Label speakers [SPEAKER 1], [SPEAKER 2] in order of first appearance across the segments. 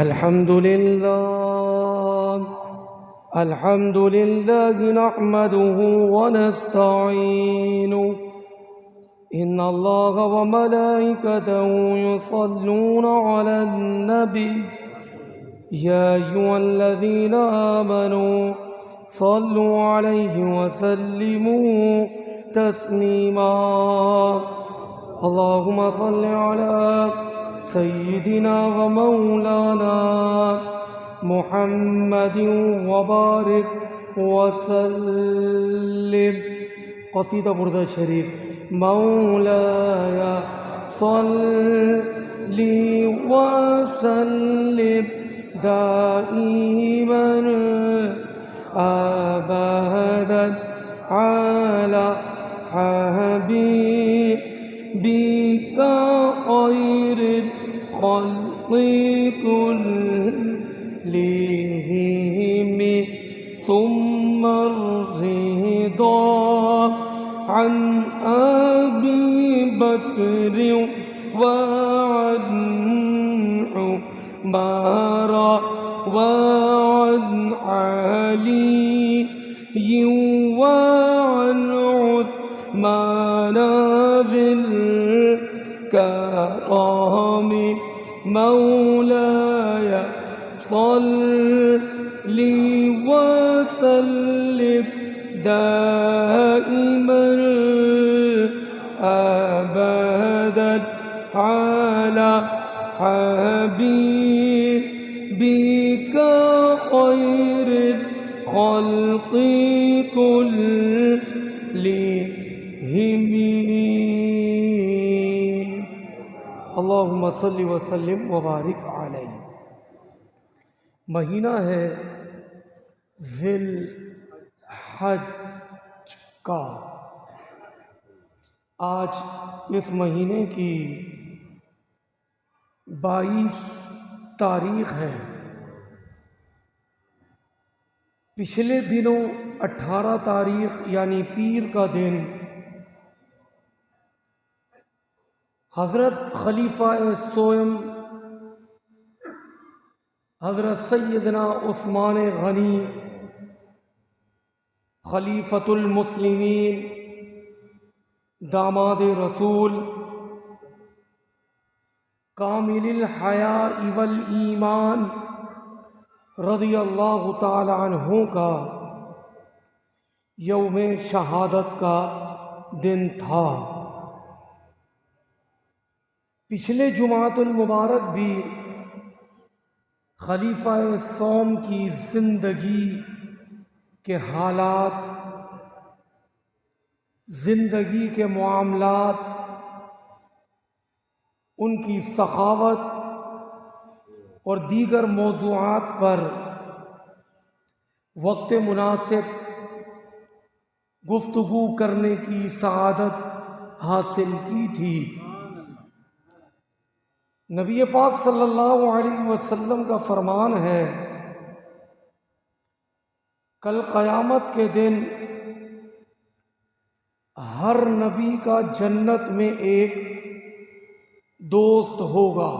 [SPEAKER 1] الحمد لله نحمده ونستعينه إن الله وملائكته يصلون على النبي يا أيها الذين آمنوا صلوا عليه وسلموا تسليما اللهم صل على سيدنا ومولانا محمد وبارك وسلم قصیدہ بردہ شریف مولاي صل وسلم دائما أبدا على حبيبك خير الخلق كلهم ثم الرضا عن أبي بكر وعن عمر وعن علي وعن عثمان ذي الكرام مولاي صل وسلم دائما أبدا على حبيبك خير الخلق كلهم اللهم صل وسلم وبارک علیہ۔ مہینہ ہے ذی الحج کا۔ آج اس مہینے کی 22 تاریخ ہے۔ پچھلے دنوں 18 تاریخ یعنی پیر کا دن حضرت خلیفہ سوئم حضرت سیدنا عثمان غنی خلیفۃ المسلمین داماد رسول کامل الحیاء والایمان رضی اللہ تعالی عنہ کا یوم شہادت کا دن تھا۔ پچھلے جمعۃ المبارک بھی خلیفہ سوم کی زندگی کے حالات، زندگی کے معاملات، ان کی سخاوت اور دیگر موضوعات پر وقت مناسب گفتگو کرنے کی سعادت حاصل کی تھی۔ نبی پاک صلی اللہ علیہ وسلم کا فرمان ہے، کل قیامت کے دن ہر نبی کا جنت میں ایک دوست ہوگا۔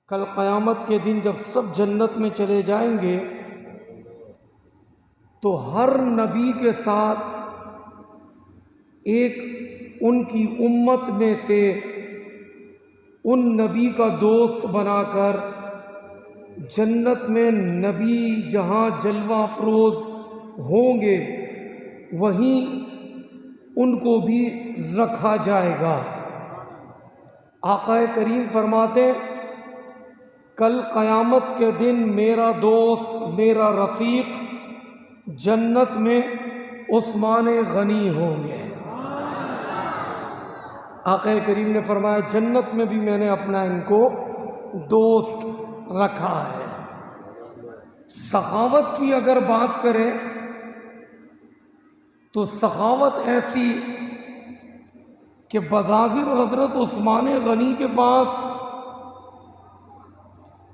[SPEAKER 1] کل قیامت کے دن جب سب جنت میں چلے جائیں گے تو ہر نبی کے ساتھ ایک ان کی امت میں سے ان نبی کا دوست بنا کر جنت میں نبی جہاں جلوہ افروز ہوں گے وہیں ان کو بھی رکھا جائے گا۔ آقا کریم فرماتے کل قیامت کے دن میرا دوست، میرا رفیق جنت میں عثمان غنی ہوں گے۔ آقا کریم نے فرمایا جنت میں بھی میں نے اپنا ان کو دوست رکھا ہے۔ سخاوت کی اگر بات کریں تو سخاوت ایسی کہ بظاہر حضرت عثمان غنی کے پاس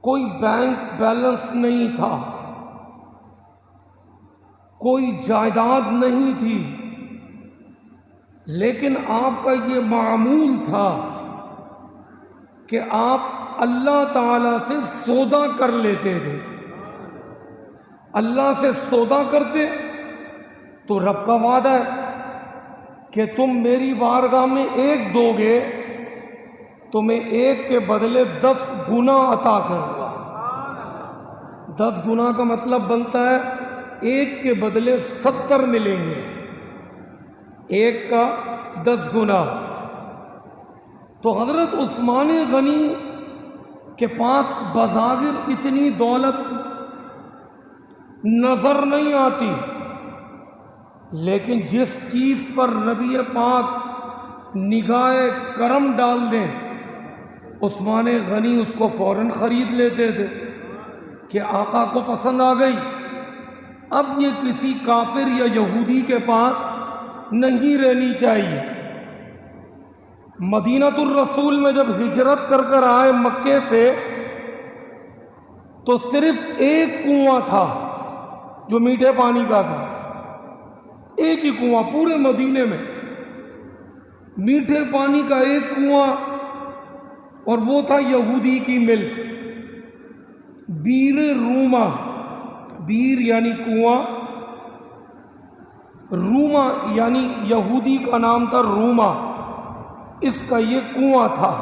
[SPEAKER 1] کوئی بینک بیلنس نہیں تھا، کوئی جائیداد نہیں تھی، لیکن آپ کا یہ معمول تھا کہ آپ اللہ تعالیٰ سے سودا کر لیتے تھے. اللہ سے سودا کرتے تو رب کا وعدہ ہے کہ تم میری بارگاہ میں ایک دو گے تو میں ایک کے بدلے 10 گنا عطا کروں گا. 10 گنا کا مطلب بنتا ہے ایک کے بدلے 70 ملیں گے، ایک کا 10 گنا. تو حضرت عثمان غنی کے پاس بظاہر اتنی دولت نظر نہیں آتی، لیکن جس چیز پر نبی پاک نگاہ کرم ڈال دیں عثمان غنی اس کو فوراً خرید لیتے تھے کہ آقا کو پسند آ گئی. اب یہ کسی کافر یا یہودی کے پاس نہیں رہنی چاہیے. مدینۃ الرسول میں جب ہجرت کر کر آئے مکے سے تو صرف ایک کنواں تھا جو میٹھے پانی کا تھا. ایک ہی کنواں پورے مدینے میں، میٹھے پانی کا ایک کنواں، اور وہ تھا یہودی کی ملک. بیر روما، بیر یعنی کنواں، روما یعنی یہودی کا نام تھا روما، اس کا یہ کنواں تھا.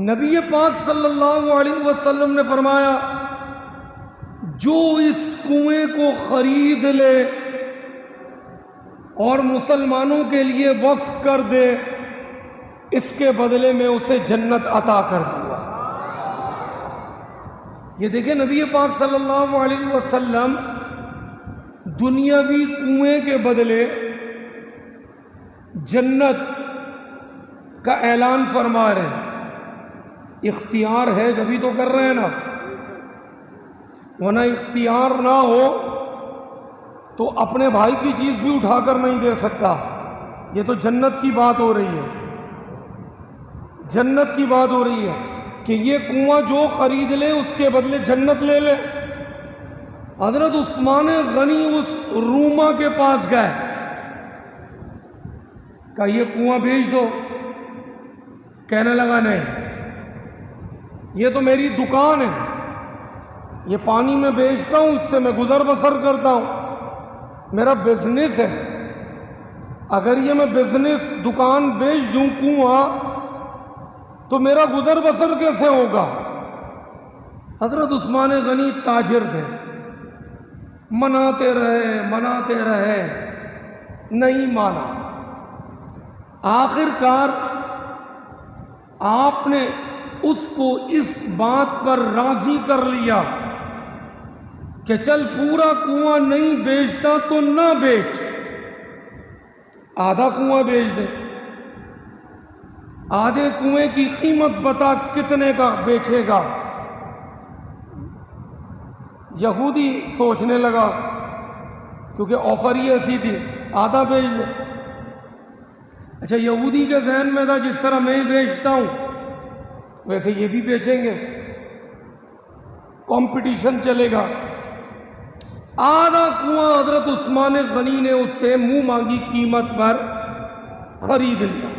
[SPEAKER 1] نبی پاک صلی اللہ علیہ وسلم نے فرمایا جو اس کنویں کو خرید لے اور مسلمانوں کے لیے وقف کر دے اس کے بدلے میں اسے جنت عطا کر دوں گا. یہ دیکھیں نبی پاک صلی اللہ علیہ وسلم دنیاوی کنویں کے بدلے جنت کا اعلان فرما رہے ہیں. اختیار ہے جبھی تو کر رہے ہیں نا، ورنہ اختیار نہ ہو تو اپنے بھائی کی چیز بھی اٹھا کر نہیں دے سکتا. یہ تو جنت کی بات ہو رہی ہے، جنت کی بات ہو رہی ہے کہ یہ کنواں جو خرید لے اس کے بدلے جنت لے لے. حضرت عثمان غنی اس روما کے پاس گئے، کہا یہ کنواں بیچ دو. کہنے لگا نہیں، یہ تو میری دکان ہے، یہ پانی میں بیچتا ہوں، اس سے میں گزر بسر کرتا ہوں، میرا بزنس ہے. اگر یہ میں بزنس دکان بیچ دوں کنواں تو میرا گزر بسر کیسے ہوگا؟ حضرت عثمان غنی تاجر تھے، مناتے رہے نہیں مانا. آخر کار آپ نے اس کو اس بات پر راضی کر لیا کہ چل پورا کنواں نہیں بیچتا تو نہ بیچ، آدھا کنواں بیچ دے. آدھے کنویں کی قیمت بتا کتنے کا بیچے گا. یہودی سوچنے لگا کیونکہ آفر ہی ایسی تھی، آدھا بیچ دے. اچھا یہودی کے ذہن میں تھا جس طرح میں ہی بیچتا ہوں ویسے یہ بھی بیچیں گے، کمپٹیشن چلے گا. آدھا کنواں حضرت عثمان غنی نے اس سے منہ مانگی قیمت پر خرید لیا.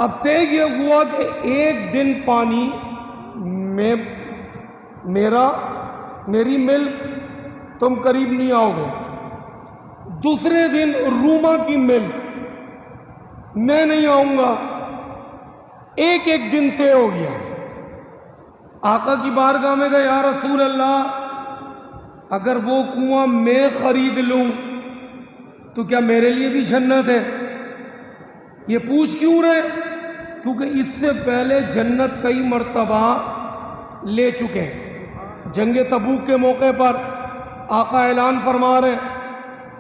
[SPEAKER 1] اب طے یہ ہوا کہ ایک دن پانی میں میری ملک تم قریب نہیں آؤ گے، دوسرے دن روما کی ملک میں نہیں آؤں گا. ایک دن طے ہو گیا. آقا کی بارگاہ میں گئے، یا رسول اللہ اگر وہ کنواں میں خرید لوں تو کیا میرے لیے بھی جنت ہے؟ یہ پوچھ کیوں رہے؟ کیونکہ اس سے پہلے جنت کئی مرتبہ لے چکے. جنگ تبوک کے موقع پر آقا اعلان فرما رہے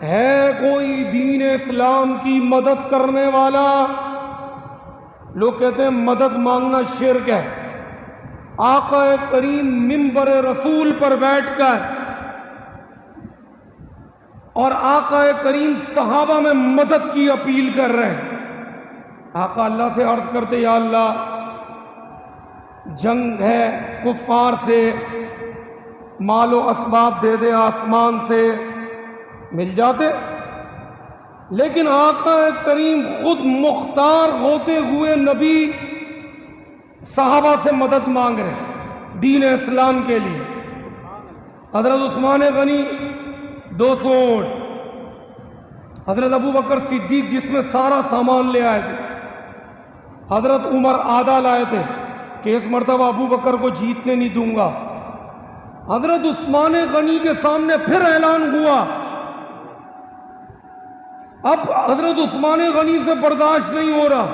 [SPEAKER 1] ہے کوئی دین اسلام کی مدد کرنے والا؟ لوگ کہتے ہیں مدد مانگنا شرک ہے. آقا کریم منبر رسول پر بیٹھ کر اور آقا کریم صحابہ میں مدد کی اپیل کر رہے ہیں. آقا اللہ سے عرض کرتے یا اللہ جنگ ہے کفار سے، مال و اسباب دے دے آسمان سے مل جاتے، لیکن آقا کریم خود مختار ہوتے ہوئے نبی صحابہ سے مدد مانگ رہے ہیں دین اسلام کے لیے. حضرت عثمان غنی 200 اونٹ، حضرت ابو بکر صدیق جس میں سارا سامان لے آئے تھے، حضرت عمر آدھا لائے تھے کہ اس مرتبہ ابو بکر کو جیتنے نہیں دوں گا. حضرت عثمان غنی کے سامنے پھر اعلان ہوا. اب حضرت عثمان غنی سے برداشت نہیں ہو رہا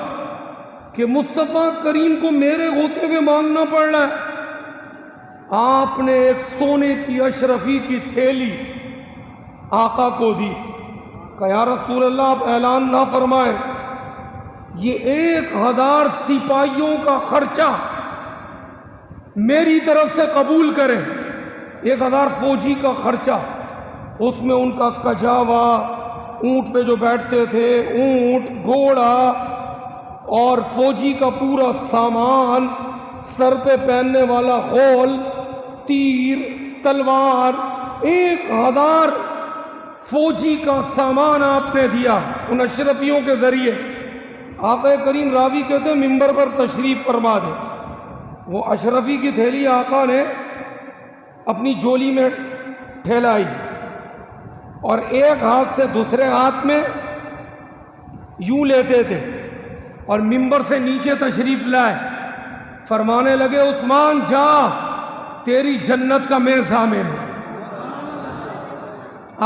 [SPEAKER 1] کہ مصطفیٰ کریم کو میرے ہوتے ہوئے مانگنا پڑ رہا ہے. آپ نے ایک سونے کی اشرفی کی تھیلی آقا کو دی کہ یا رسول اللہ آپ اعلان نہ فرمائیں، یہ 1000 سپاہیوں کا خرچہ میری طرف سے قبول کریں. 1000 فوجی کا خرچہ، اس میں ان کا کجاوا، اونٹ پہ جو بیٹھتے تھے، اونٹ، گھوڑا اور فوجی کا پورا سامان، سر پہ پہننے والا خول، تیر، تلوار، 1000 فوجی کا سامان آپ نے دیا ان اشرفیوں کے ذریعے. آقا کریم راوی کہتے ہیں ممبر پر تشریف فرما دے. وہ اشرفی کی تھیلی آقا نے اپنی جولی میں ٹھیلائی اور ایک ہاتھ سے دوسرے ہاتھ میں یوں لیتے تھے اور ممبر سے نیچے تشریف لائے. فرمانے لگے عثمان جا، تیری جنت کا میں ضامن ہوں،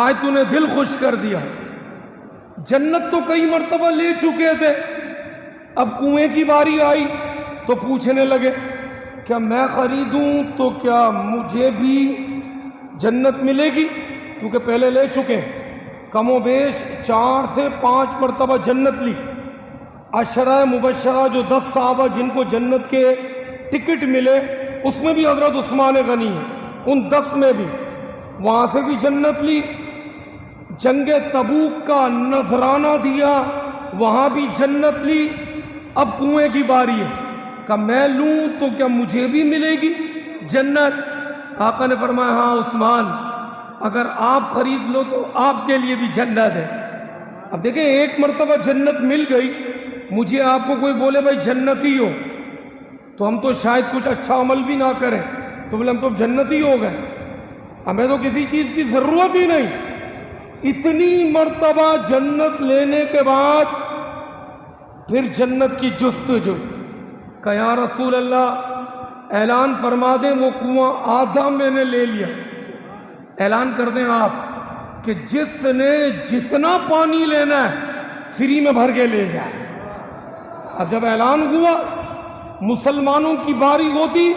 [SPEAKER 1] آج تو نے دل خوش کر دیا. جنت تو کئی مرتبہ لے چکے تھے، اب کنویں کی باری آئی تو پوچھنے لگے کیا میں خریدوں تو کیا مجھے بھی جنت ملے گی؟ کیونکہ پہلے لے چکے، کم و بیش 4 سے 5 مرتبہ جنت لی. عشرہ مبشرہ جو 10 صحابہ جن کو جنت کے ٹکٹ ملے، اس میں بھی حضرت عثمان غنی ہے، ان 10 میں بھی وہاں سے بھی جنت لی. جنگ تبوک کا نذرانہ دیا، وہاں بھی جنت لی. اب کنویں کی باری ہے کہ میں لوں تو کیا مجھے بھی ملے گی جنت؟ آقا نے فرمایا ہاں عثمان، اگر آپ خرید لو تو آپ کے لیے بھی جنت ہے. اب دیکھیں ایک مرتبہ جنت مل گئی، مجھے آپ کو کوئی بولے بھائی جنتی ہو تو ہم تو شاید کچھ اچھا عمل بھی نہ کریں تو بولے ہم تو جنتی ہو گئے، ہمیں تو کسی چیز کی ضرورت ہی نہیں. اتنی مرتبہ جنت لینے کے بعد پھر جنت کی جستجو کہ یا رسول اللہ اعلان فرما دیں وہ کنواں آدھا میں نے لے لیا. اعلان کر دیں آپ کہ جس نے جتنا پانی لینا ہے فری میں بھر کے لے جائے. اب جب اعلان ہوا مسلمانوں کی باری ہوتی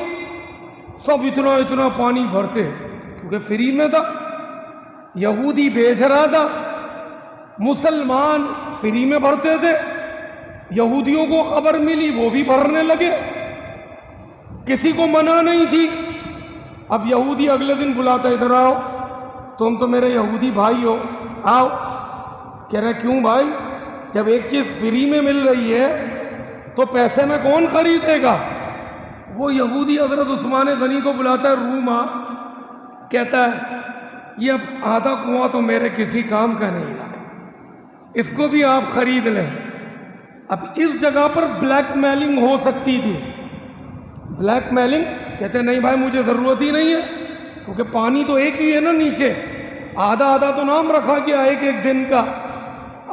[SPEAKER 1] سب اتنا اتنا پانی بھرتے کیونکہ فری میں تھا. یہودی بیچ رہا تھا، مسلمان فری میں بھرتے تھے. یہودیوں کو خبر ملی وہ بھی بھرنے لگے، کسی کو منع نہیں تھی. اب یہودی اگلے دن بلاتا ادھر آؤ، تم تو میرے یہودی بھائی ہو، آؤ. کہہ رہے کیوں بھائی؟ جب ایک چیز فری میں مل رہی ہے تو پیسے میں کون خریدے گا؟ وہ یہودی حضرت عثمان غنی کو بلاتا ہے، روم آ. کہتا ہے یہ اب آدھا کنواں تو میرے کسی کام کا نہیں رہا، اس کو بھی آپ خرید لیں. اب اس جگہ پر بلیک میلنگ ہو سکتی تھی. بلیک میلنگ کہتے نہیں بھائی مجھے ضرورت ہی نہیں ہے کیونکہ پانی تو ایک ہی ہے نا نیچے، آدھا آدھا تو نام رکھا گیا ایک ایک دن کا.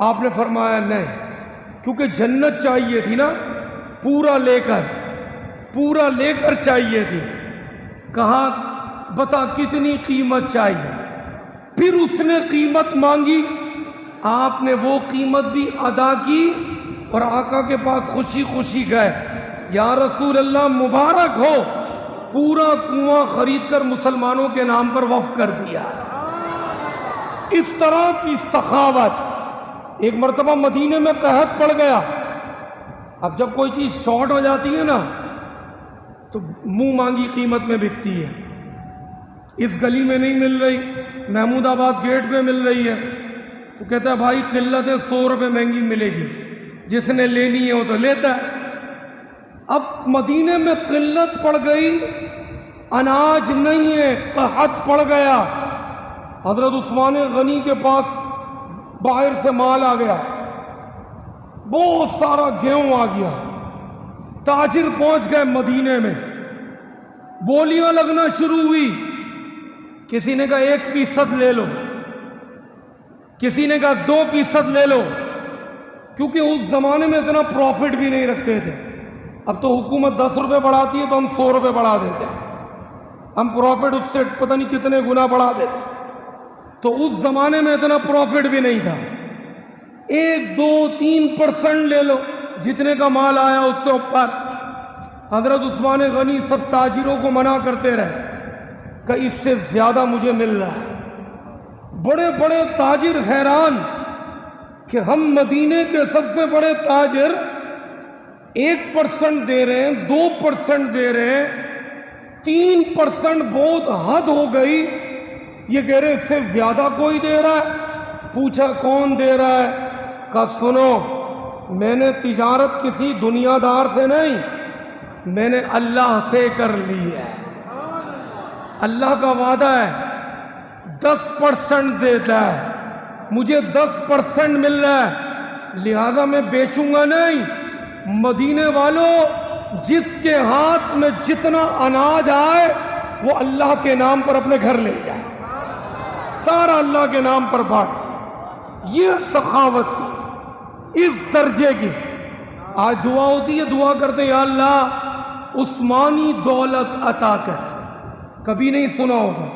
[SPEAKER 1] آپ نے فرمایا نہیں، کیونکہ جنت چاہیے تھی نا، پورا لے کر چاہیے تھی. کہا بتا کتنی قیمت چاہیے؟ پھر اس نے قیمت مانگی، آپ نے وہ قیمت بھی ادا کی اور آقا کے پاس خوشی خوشی گئے. یا رسول اللہ مبارک ہو، پورا کنواں خرید کر مسلمانوں کے نام پر وقف کر دیا. اس طرح کی سخاوت. ایک مرتبہ مدینے میں قحط پڑ گیا. اب جب کوئی چیز شارٹ ہو جاتی ہے نا تو منہ مانگی قیمت میں بکتی ہے. اس گلی میں نہیں مل رہی، محمود آباد گیٹ پہ مل رہی ہے تو کہتا ہے بھائی قلت ہے، 100 روپے مہنگی ملے گی، جس نے لینی ہے وہ تو لیتا ہے. اب مدینے میں قلت پڑ گئی، اناج نہیں ہے، قحط پڑ گیا. حضرت عثمان غنی کے پاس باہر سے مال آ گیا، بہت سارا گیہوں آ گیا. تاجر پہنچ گئے مدینے میں، بولیاں لگنا شروع ہوئی. کسی نے کہا 1% لے لو، کسی نے کہا 2% لے لو، کیونکہ اس زمانے میں اتنا پروفٹ بھی نہیں رکھتے تھے. اب تو حکومت 10 روپے بڑھاتی ہے تو ہم 100 روپے بڑھا دیتے ہیں، ہم پروفٹ اس سے پتہ نہیں کتنے گنا بڑھا دیتے. تو اس زمانے میں اتنا پروفٹ بھی نہیں تھا. 1 2 3% لے لو، جتنے کا مال آیا اس سے اوپر. حضرت عثمان غنی سب تاجروں کو منع کرتے رہے کہ اس سے زیادہ مجھے مل رہا ہے. بڑے بڑے تاجر حیران کہ ہم مدینے کے سب سے بڑے تاجر 1% دے رہے ہیں، 2% دے رہے ہیں، 3% بہت حد ہو گئی. یہ کہہ رہے اس سے زیادہ کوئی دے رہا ہے. پوچھا کون دے رہا ہے؟ کہا سنو، میں نے تجارت کسی دنیا دار سے نہیں، میں نے اللہ سے کر لی ہے. اللہ کا وعدہ ہے 10% دیتا ہے، مجھے 10% مل رہا ہے، لہذا میں بیچوں گا نہیں. مدینے والوں، جس کے ہاتھ میں جتنا اناج آئے وہ اللہ کے نام پر اپنے گھر لے جائے، سارا اللہ کے نام پر بانٹ دیا. یہ سخاوت تھی اس درجے کی. آج دعا ہوتی ہے، دعا کرتے ہیں یا اللہ عثمانی دولت عطا کر. کبھی نہیں سنا ہوگا،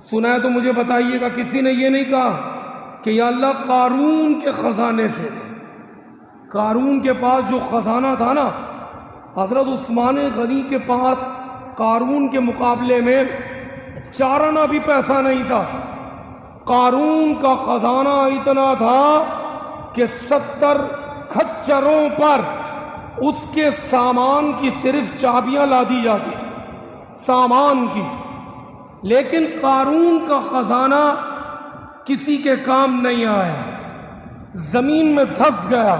[SPEAKER 1] سنا ہے تو مجھے بتائیے گا. کسی نے یہ نہیں کہا کہ یا اللہ قارون کے خزانے سے دے. قارون کے پاس جو خزانہ تھا نا، حضرت عثمان غنی کے پاس قارون کے مقابلے میں 4 آنا بھی پیسہ نہیں تھا. قارون کا خزانہ اتنا تھا کہ 70 کھچروں پر اس کے سامان کی صرف چابیاں لادی جاتی تھی، سامان کی. لیکن قارون کا خزانہ کسی کے کام نہیں آیا، زمین میں دھس گیا.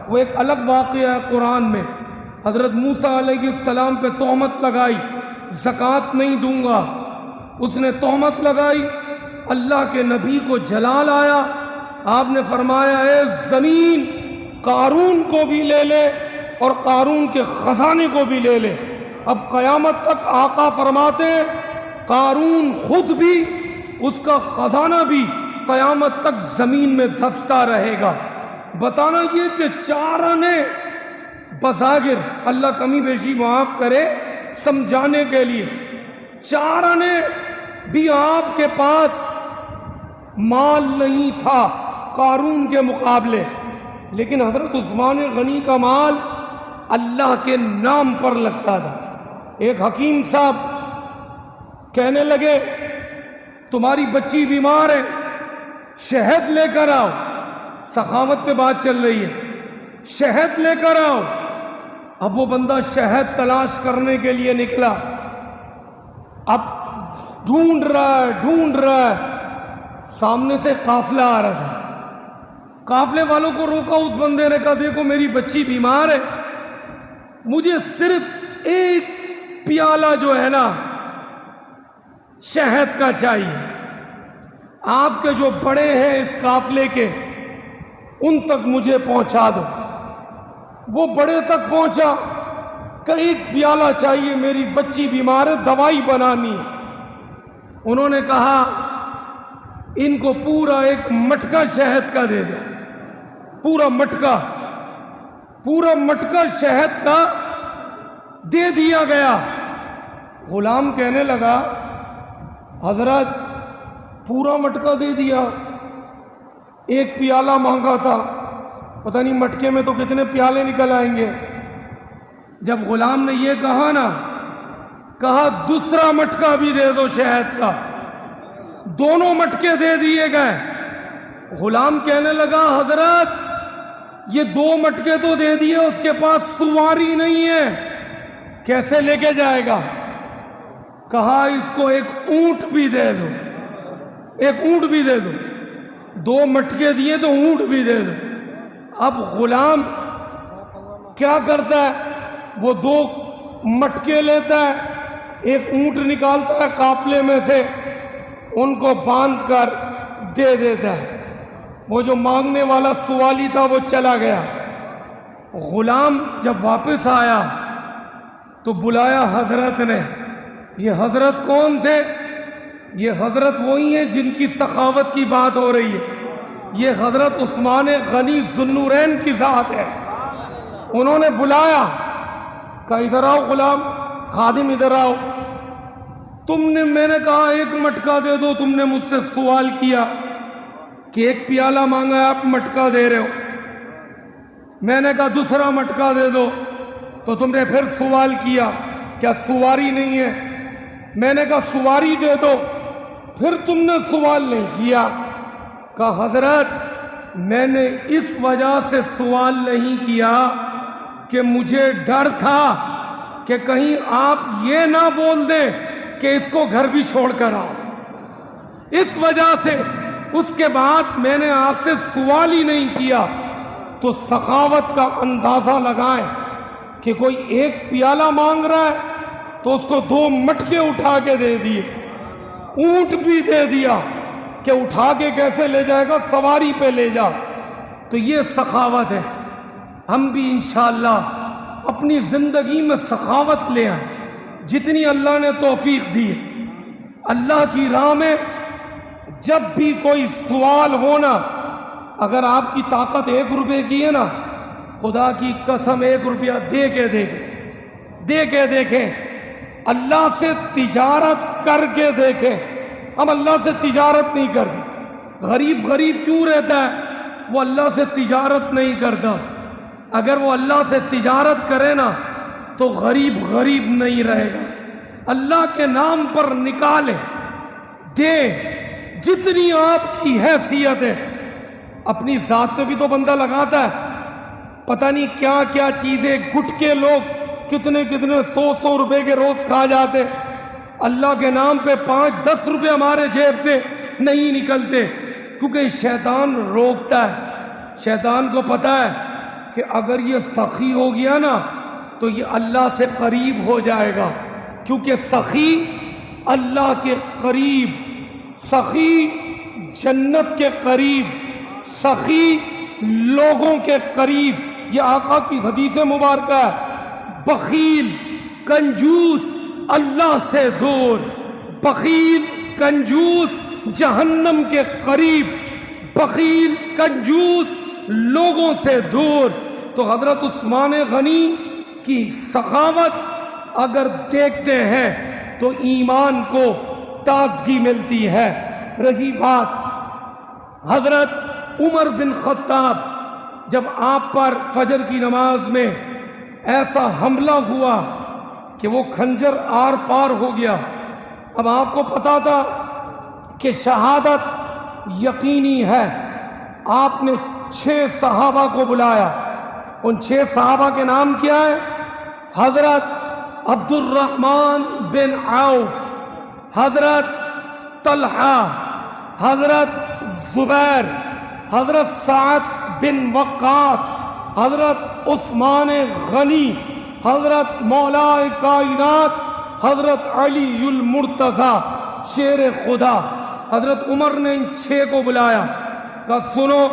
[SPEAKER 1] وہ ایک الگ واقعہ ہے قرآن میں. حضرت موسیٰ علیہ السلام پہ تہمت لگائی، زکوٰۃ نہیں دوں گا. اس نے تہمت لگائی، اللہ کے نبی کو جلال آیا. آپ نے فرمایا اے زمین، قارون کو بھی لے لے اور قارون کے خزانے کو بھی لے لے. اب قیامت تک آقا فرماتے قارون خود بھی، اس کا خزانہ بھی قیامت تک زمین میں دھستا رہے گا. بتانا یہ کہ 4 آنے بظاہر، اللہ کمی بیشی معاف کرے سمجھانے کے لیے، 4 آنے بھی آپ کے پاس مال نہیں تھا قارون کے مقابلے. لیکن حضرت عثمان غنی کا مال اللہ کے نام پر لگتا تھا. ایک حکیم صاحب کہنے لگے تمہاری بچی بیمار ہے، شہد لے کر آؤ. سخاوت پہ بات چل رہی ہے، شہد لے کر آؤ. اب وہ بندہ شہد تلاش کرنے کے لیے نکلا. اب ڈھونڈ رہا ہے، سامنے سے قافلہ آ رہا تھا. قافلے والوں کو روکا. اس بندے نے کہا دیکھو میری بچی بیمار ہے، مجھے صرف 1 پیالہ جو ہے نا شہد کا چاہیے. آپ کے جو بڑے ہیں اس قافلے کے، ان تک مجھے پہنچا دو. وہ بڑے تک پہنچا کہ 1 پیالہ چاہیے، میری بچی بیمار ہے، دوائی بنانی. انہوں نے کہا ان کو پورا 1 مٹکا شہد کا دے دو. پورا مٹکا شہد کا دے دیا گیا. غلام کہنے لگا حضرت پورا مٹکا دے دیا، 1 پیالہ مانگا تھا، پتہ نہیں مٹکے میں تو کتنے پیالے نکل آئیں گے. جب غلام نے یہ کہا نا، کہا دوسرا مٹکا بھی دے دو شہد کا. دونوں مٹکے دے دیے گئے. غلام کہنے لگا حضرت یہ 2 مٹکے تو دے دیے، اس کے پاس سواری نہیں ہے، کیسے لے کے جائے گا؟ کہا اس کو 1 اونٹ بھی دے دو، 1 اونٹ بھی دے دو. 2 مٹکے دیے تو اونٹ بھی دے دو. اب غلام کیا کرتا ہے؟ وہ 2 مٹکے لیتا ہے، 1 اونٹ نکالتا ہے قافلے میں سے، ان کو باندھ کر دے دیتا ہے. وہ جو مانگنے والا سوالی تھا وہ چلا گیا. غلام جب واپس آیا تو بلایا حضرت نے. یہ حضرت کون تھے؟ یہ حضرت وہی ہیں جن کی سخاوت کی بات ہو رہی ہے. یہ حضرت عثمان غنی ذوالنورین کی ذات ہے. انہوں نے بلایا، کہا ادھر آؤ غلام، خادم ادھر آؤ. میں نے کہا ایک مٹکا دے دو. تم نے مجھ سے سوال کیا کہ ایک پیالہ مانگا ہے، آپ مٹکا دے رہے ہو. میں نے کہا دوسرا مٹکا دے دو. تو تم نے پھر سوال کیا کیا سواری نہیں ہے؟ میں نے کہا سواری دے دو. پھر تم نے سوال نہیں کیا. کہا حضرت میں نے اس وجہ سے سوال نہیں کیا کہ مجھے ڈر تھا کہ کہیں آپ یہ نہ بول دیں کہ اس کو گھر بھی چھوڑ کر آؤ. اس وجہ سے اس کے بعد میں نے آپ سے سوال ہی نہیں کیا. تو سخاوت کا اندازہ لگائیں کہ کوئی ایک پیالہ مانگ رہا ہے تو اس کو 2 مٹکے اٹھا کے دے دیے. اونٹ بھی دے دیا کہ اٹھا کے کیسے لے جائے گا، سواری پہ لے جا. تو یہ سخاوت ہے. ہم بھی انشاءاللہ اپنی زندگی میں سخاوت لے آئیں جتنی اللہ نے توفیق دی ہے. اللہ کی راہ میں جب بھی کوئی سوال ہونا، اگر آپ کی طاقت 1 روپے کی ہے نا، خدا کی قسم 1 روپیہ دے کے دیکھیں. اللہ سے تجارت کر کے دیکھیں. ہم اللہ سے تجارت نہیں کرتے. غریب کیوں رہتا ہے؟ وہ اللہ سے تجارت نہیں کرتا. اگر وہ اللہ سے تجارت کرے نا تو غریب نہیں رہے گا. اللہ کے نام پر نکالے، دے جتنی آپ کی حیثیت ہے. اپنی ذات پہ بھی تو بندہ لگاتا ہے. پتہ نہیں کیا کیا چیزیں، گٹکے لوگ کتنے 100 روپے کے روز کھا جاتے. اللہ کے نام پہ 5-10 روپے ہمارے جیب سے نہیں نکلتے، کیونکہ شیطان روکتا ہے. شیطان کو پتہ ہے کہ اگر یہ سخی ہو گیا نا تو یہ اللہ سے قریب ہو جائے گا. کیونکہ سخی اللہ کے قریب، سخی جنت کے قریب، سخی لوگوں کے قریب. یہ آقا کی حدیث مبارکہ ہے. بخیل کنجوس اللہ سے دور، بخیل کنجوس جہنم کے قریب، بخیل کنجوس لوگوں سے دور. تو حضرت عثمان غنی کی سخاوت اگر دیکھتے ہیں تو ایمان کو تازگی ملتی ہے. رہی بات حضرت عمر بن خطاب، جب آپ پر فجر کی نماز میں ایسا حملہ ہوا کہ وہ خنجر آر پار ہو گیا. اب آپ کو پتا تھا کہ شہادت یقینی ہے. آپ نے 6 صحابہ کو بلایا. ان 6 صحابہ کے نام کیا ہے؟ حضرت عبد الرحمن بن عوف، حضرت طلحہ، حضرت زبیر، حضرت سعد بن وقاص، حضرت عثمان غنی، حضرت مولا کائنات حضرت علی المرتضی شیر خدا. حضرت عمر نے ان 6 کو بلایا، کہا سنو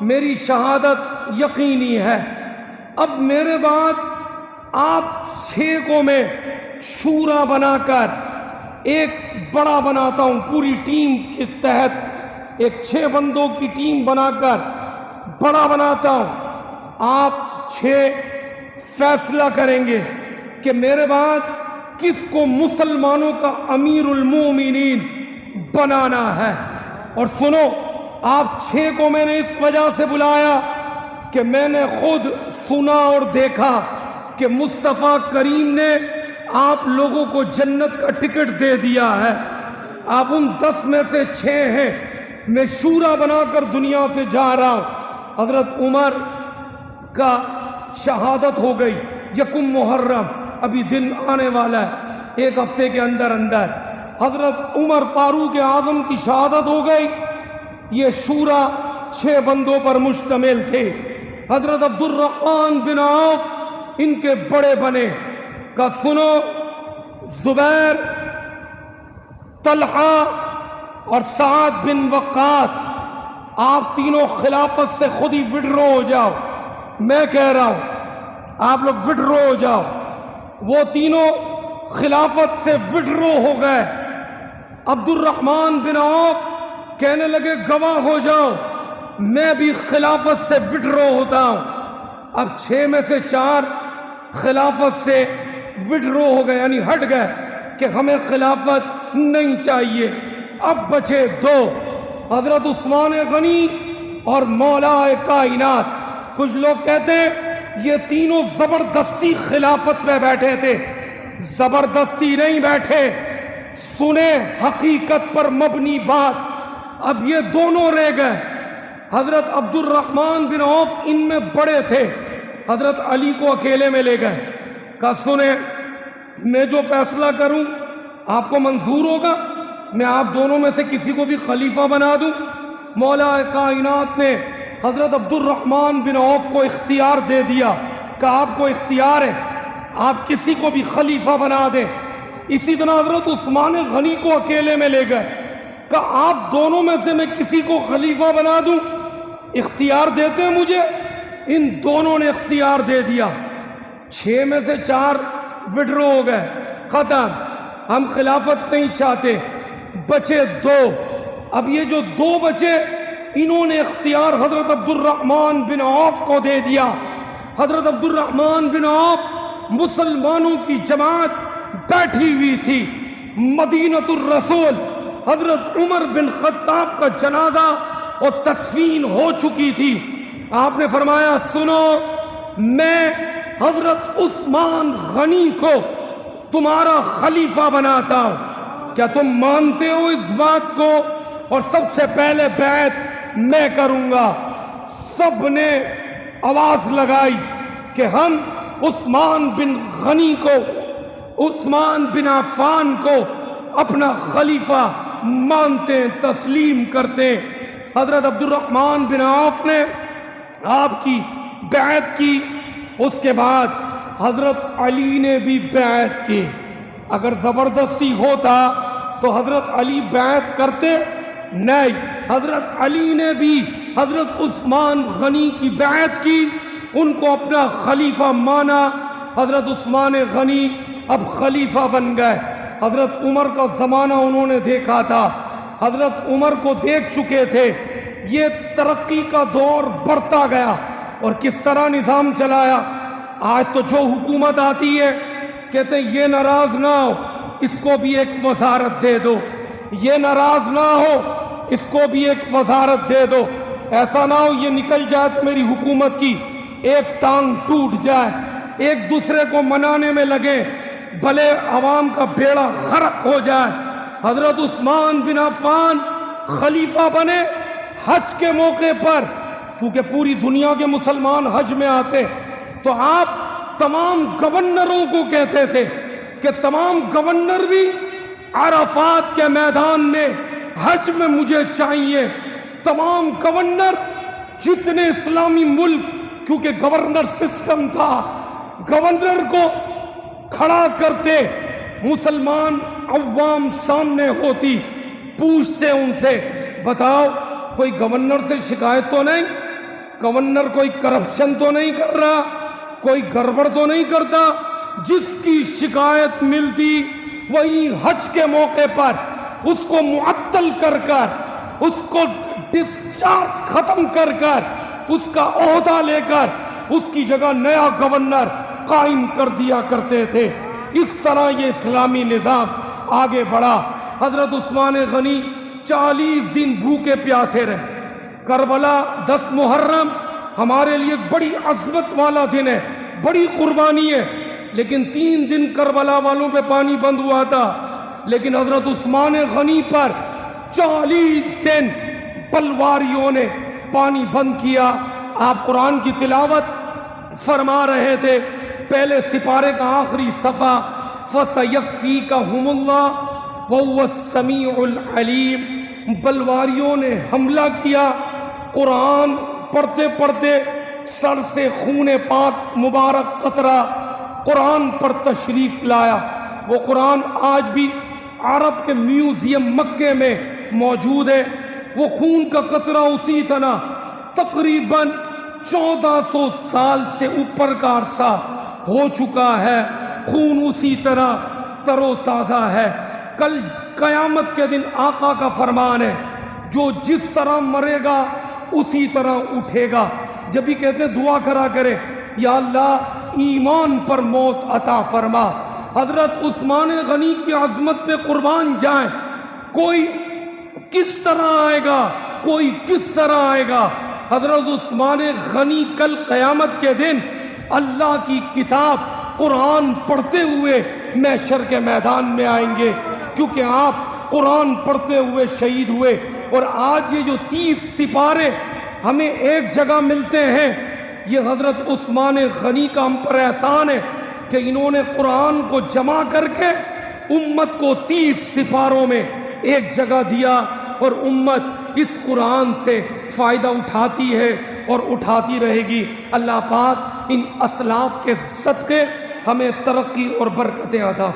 [SPEAKER 1] میری شہادت یقینی ہے. اب میرے بعد آپ 6 کو میں شورا بنا کر ایک بڑا بناتا ہوں. پوری ٹیم کے تحت ایک 6 بندوں کی ٹیم بنا کر بڑا بناتا ہوں. آپ 6 فیصلہ کریں گے کہ میرے بعد کس کو مسلمانوں کا امیر المومنین بنانا ہے. اور سنو، آپ 6 کو میں نے اس وجہ سے بلایا کہ میں نے خود سنا اور دیکھا کہ مصطفیٰ کریم نے آپ لوگوں کو جنت کا ٹکٹ دے دیا ہے. آپ ان 10 میں سے 6 ہیں. میں شورا بنا کر دنیا سے جا رہا ہوں. حضرت عمر کا شہادت ہو گئی. 1 محرم، ابھی دن آنے والا ہے، 1 ہفتے کے اندر اندر حضرت عمر فاروق اعظم کی شہادت ہو گئی. یہ شورا 6 بندوں پر مشتمل تھے. حضرت عبد الرحمن بن عوف ان کے بڑے بنے. کا سنو، زبیر، طلحہ اور سعد بن وقاص، آپ تینوں خلافت سے خود ہی وڈرو ہو جاؤ. میں کہہ رہا ہوں آپ لوگ وڈرو ہو جاؤ۔ وہ تینوں خلافت سے وڈرو ہو گئے۔ عبد الرحمن بن عوف کہنے لگے گواہ ہو جاؤ، میں بھی خلافت سے وڈرو ہوتا ہوں۔ اب 6 میں سے 4 خلافت سے وڈرو ہو گئے، یعنی ہٹ گئے کہ ہمیں خلافت نہیں چاہیے۔ اب بچے 2، حضرت عثمان غنی اور مولا کائنات۔ کچھ لوگ کہتے ہیں یہ تینوں زبردستی خلافت پہ بیٹھے تھے، زبردستی نہیں بیٹھے، سنیں حقیقت پر مبنی بات۔ اب یہ دونوں رہ گئے۔ حضرت عبد الرحمن بن عوف ان میں بڑے تھے، حضرت علی کو اکیلے میں لے گئے، کہا سنیں میں جو فیصلہ کروں آپ کو منظور ہوگا، میں آپ دونوں میں سے کسی کو بھی خلیفہ بنا دوں؟ مولا کائنات نے حضرت عبد الرحمن بن عوف کو اختیار دے دیا کہ آپ کو اختیار ہے، آپ کسی کو بھی خلیفہ بنا دیں۔ اسی طرح حضرت عثمان غنی کو اکیلے میں لے گئے کہ آپ دونوں میں سے میں کسی کو خلیفہ بنا دوں، اختیار دیتے ہیں مجھے؟ ان دونوں نے اختیار دے دیا۔ 6 میں سے 4 وڈرو ہو گئے، ختم، ہم خلافت نہیں چاہتے۔ بچے 2۔ اب یہ جو 2 بچے، انہوں نے اختیار حضرت عبد الرحمن بن عوف کو دے دیا۔ حضرت عبد الرحمن بن عوف مسلمانوں کی جماعت بیٹھی ہوئی تھی مدینۃ الرسول، حضرت عمر بن خطاب کا جنازہ اور تدفین ہو چکی تھی۔ آپ نے فرمایا سنو، میں حضرت عثمان غنی کو تمہارا خلیفہ بناتا ہوں، کیا تم مانتے ہو اس بات کو؟ اور سب سے پہلے بیعت میں کروں گا۔ سب نے آواز لگائی کہ ہم عثمان بن غنی کو، عثمان بن عفان کو اپنا خلیفہ مانتے، تسلیم کرتے۔ حضرت عبد الرحمن بن عوف نے آپ کی بیعت کی، اس کے بعد حضرت علی نے بھی بیعت کی۔ اگر زبردستی ہوتا تو حضرت علی بیعت کرتے؟ نہیں، حضرت علی نے بھی حضرت عثمان غنی کی بیعت کی، ان کو اپنا خلیفہ مانا۔ حضرت عثمان غنی اب خلیفہ بن گئے۔ حضرت عمر کا زمانہ انہوں نے دیکھا تھا، حضرت عمر کو دیکھ چکے تھے۔ یہ ترقی کا دور بڑھتا گیا، اور کس طرح نظام چلایا۔ آج تو جو حکومت آتی ہے کہتے ہیں یہ ناراض نہ ہو اس کو بھی ایک وزارت دے دو، یہ ناراض نہ ہو اس کو بھی ایک وزارت دے دو، ایسا نہ ہو یہ نکل جائے تو میری حکومت کی ایک ٹانگ ٹوٹ جائے۔ ایک دوسرے کو منانے میں لگے، بھلے عوام کا بیڑا غرق ہو جائے۔ حضرت عثمان بن عفان خلیفہ بنے حج کے موقع پر، کیونکہ پوری دنیا کے مسلمان حج میں آتے، تو آپ تمام گورنروں کو کہتے تھے کہ تمام گورنر بھی عرفات کے میدان میں حج میں مجھے چاہیے۔ تمام گورنر جتنے اسلامی ملک، کیونکہ گورنر سسٹم تھا، گورنر کو کھڑا کرتے، مسلمان عوام سامنے ہوتی، پوچھتے ان سے بتاؤ کوئی گورنر سے شکایت تو نہیں، گورنر کوئی کرپشن تو نہیں کر رہا، کوئی گڑبڑ تو نہیں کرتا؟ جس کی شکایت ملتی وہی حج کے موقع پر اس کو معطل کر کر، اس کو ڈسچارج ختم کر کر، اس کا عہدہ لے کر اس کی جگہ نیا گورنر قائم کر دیا کرتے تھے۔ اس طرح یہ اسلامی نظام آگے بڑھا۔ حضرت عثمان غنی 40 دن بھوکے پیاسے رہے۔ کربلا 10 محرم ہمارے لیے بڑی عظمت والا دن ہے، بڑی قربانی ہے، لیکن 3 دن کربلا والوں پہ پانی بند ہوا تھا، لیکن حضرت عثمان غنی پر 40 دن پلواریوں نے پانی بند کیا۔ آپ قرآن کی تلاوت فرما رہے تھے، پہلے سپارے کا آخری صفحہ فَسَيَكْفِيكَهُمُ اللَّهُ وَهُوَ السَّمِيعُ الْعَلِيمُ۔ پلواریوں نے حملہ کیا، قرآن پڑھتے پڑھتے سر سے خون پاک مبارک قطرہ قرآن پر تشریف لایا۔ وہ قرآن آج بھی عرب کے میوزیم مکے میں موجود ہے۔ وہ خون کا قطرہ اسی طرح تقریباً 1400 سال سے اوپر کا عرصہ ہو چکا ہے، خون اسی طرح تر و تازہ ہے۔ کل قیامت کے دن آقا کا فرمان ہے، جو جس طرح مرے گا اسی طرح اٹھے گا۔ جب بھی کہتے ہیں دعا کرا کرے، یا اللہ ایمان پر موت عطا فرما۔ حضرت عثمان غنی کی عظمت پہ قربان جائیں، کوئی کس طرح آئے گا، کوئی کس طرح آئے گا۔ حضرت عثمان غنی کل قیامت کے دن اللہ کی کتاب قرآن پڑھتے ہوئے محشر کے میدان میں آئیں گے، کیونکہ آپ قرآن پڑھتے ہوئے شہید ہوئے۔ اور آج یہ جو 30 سپارے ہمیں ایک جگہ ملتے ہیں، یہ حضرت عثمان غنی کا ہم پر احسان ہے کہ انہوں نے قرآن کو جمع کر کے امت کو 30 سپاروں میں ایک جگہ دیا، اور امت اس قرآن سے فائدہ اٹھاتی ہے اور اٹھاتی رہے گی۔ اللہ پاک ان اسلاف کے صدقے ہمیں ترقی اور برکتیں عطا فرمائے۔